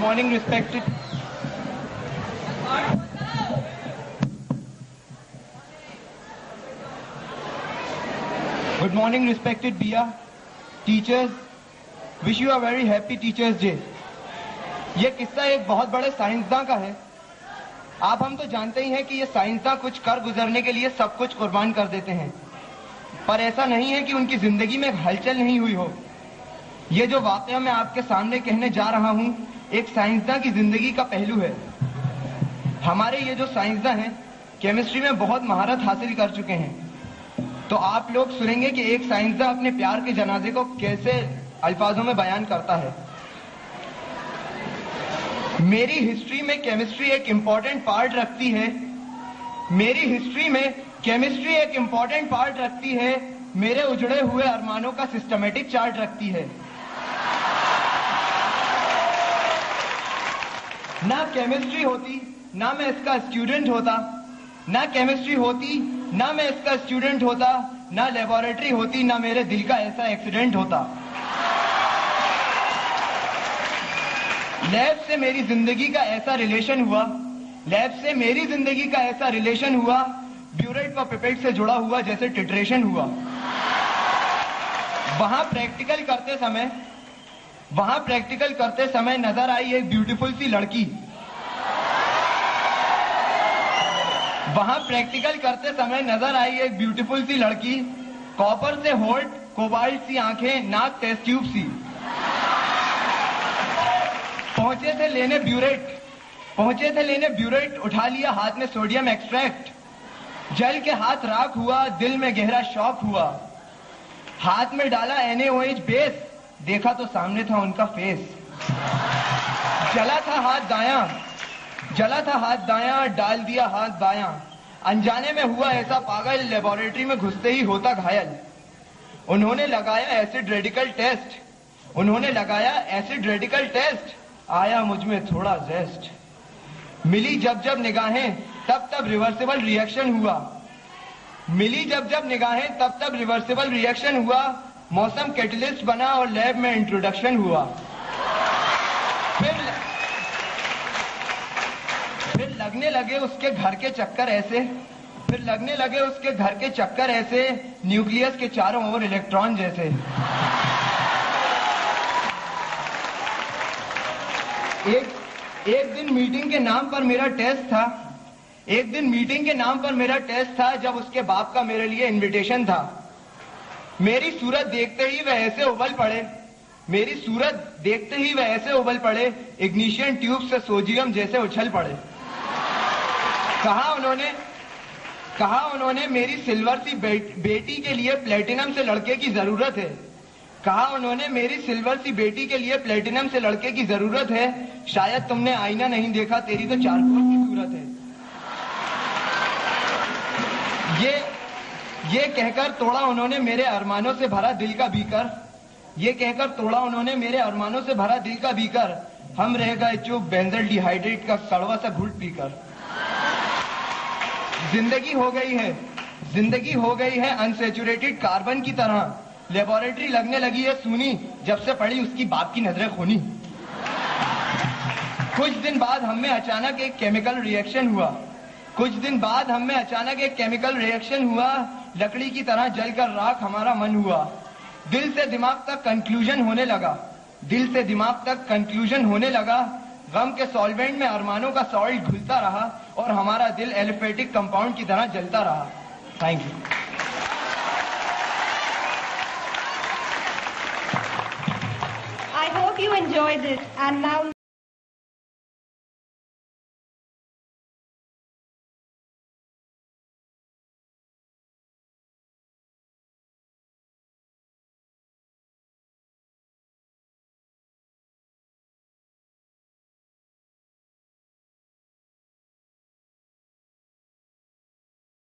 morning, respected. Good morning, respected Bia, teachers. Wish you a very happy Teachers Day. ये किस्सा एक बहुत बड़े साइंसदान का है. आप हम तो जानते ही हैं कि ये साइंसदान कुछ कर गुजरने के लिए सब कुछ कुर्बान कर देते हैं, पर ऐसा नहीं है कि उनकी जिंदगी में हलचल नहीं हुई हो. ये जो वाकया मैं आपके सामने कहने जा रहा हूं, एक साइंसदान की जिंदगी का पहलू है. हमारे ये जो साइंसदान हैं, केमिस्ट्री में बहुत महारत हासिल कर चुके हैं. तो आप लोग सुनेंगे कि एक साइंसदान अपने प्यार के जनाजे को कैसे अल्फाजों में बयान करता है. मेरी हिस्ट्री में केमिस्ट्री एक इंपॉर्टेंट पार्ट रखती है. मेरी हिस्ट्री में केमिस्ट्री एक इंपॉर्टेंट पार्ट रखती है. मेरे उजड़े हुए अरमानों का सिस्टमेटिक चार्ट रखती है. ना केमिस्ट्री होती ना मैं इसका स्टूडेंट होता. ना केमिस्ट्री होती ना मैं इसका स्टूडेंट होता. ना लेबोरेटरी होती ना मेरे दिल का ऐसा एक्सीडेंट होता. लैब से मेरी जिंदगी का ऐसा रिलेशन हुआ. लैब से मेरी जिंदगी का ऐसा रिलेशन हुआ, ब्यूरेट व पिपेट से जुड़ा हुआ जैसे टिट्रेशन हुआ. वहां प्रैक्टिकल करते समय नजर आई एक ब्यूटीफुल सी लड़की. वहां प्रैक्टिकल करते समय नजर आई एक ब्यूटीफुल सी लड़की. कॉपर से होल्ट, कोबाल्ट सी आंखें, नाक टेस्ट ट्यूब सी. पहुंचे थे लेने ब्यूरेट, उठा लिया हाथ में सोडियम एक्सट्रैक्ट. जल के हाथ राख हुआ, दिल में गहरा शॉक हुआ. हाथ में डाला NaOH बेस, देखा तो सामने था उनका फेस. जला था हाथ दायां, डाल दिया हाथ बायां. अनजाने में हुआ ऐसा पागल, लेबोरेटरी में घुसते ही होता घायल. उन्होंने लगाया एसिड रेडिकल टेस्ट, आया मुझ में थोड़ा जेस्ट. मिली जब जब निगाहें तब रिवर्सिबल रिएक्शन हुआ. मौसम कैटलिस्ट बना और लैब में इंट्रोडक्शन हुआ. फिर लगने लगे उसके घर के चक्कर ऐसे, न्यूक्लियस के चारों ओर इलेक्ट्रॉन जैसे. एक दिन मीटिंग के नाम पर मेरा टेस्ट था, जब उसके बाप का मेरे लिए इनविटेशन था. मेरी सूरत देखते ही वह ऐसे उबल पड़े, इग्निशियन ट्यूब से सोजियम जैसे उछल पड़े. कहा उन्होंने मेरी सिल्वर सी बेटी के लिए प्लेटिनम से लड़के की जरूरत है. शायद तुमने आईना नहीं देखा, तेरी तो चारकोल की सूरत है. ये कहकर तोड़ा उन्होंने मेरे अरमानों से भरा दिल का बीकर. हम रह गए चुप बेंजल डिहाइड्रेट का कड़वा सा घुट पीकर. जिंदगी हो गई है अनसैचुरेटेड कार्बन की तरह. लेबोरेटरी लगने लगी है सूनी, जब से पड़ी उसकी बाप की नजरें खूनी. कुछ दिन बाद हम में अचानक एक केमिकल रिएक्शन हुआ. लकड़ी की तरह जलकर राख हमारा मन हुआ. दिल से दिमाग तक कंक्लूजन होने लगा. गम के सॉल्वेंट में अरमानों का सॉल्ट घुलता रहा और हमारा दिल एलिफेटिक कंपाउंड की तरह जलता रहा. Thank you. I hope you enjoyed it, and now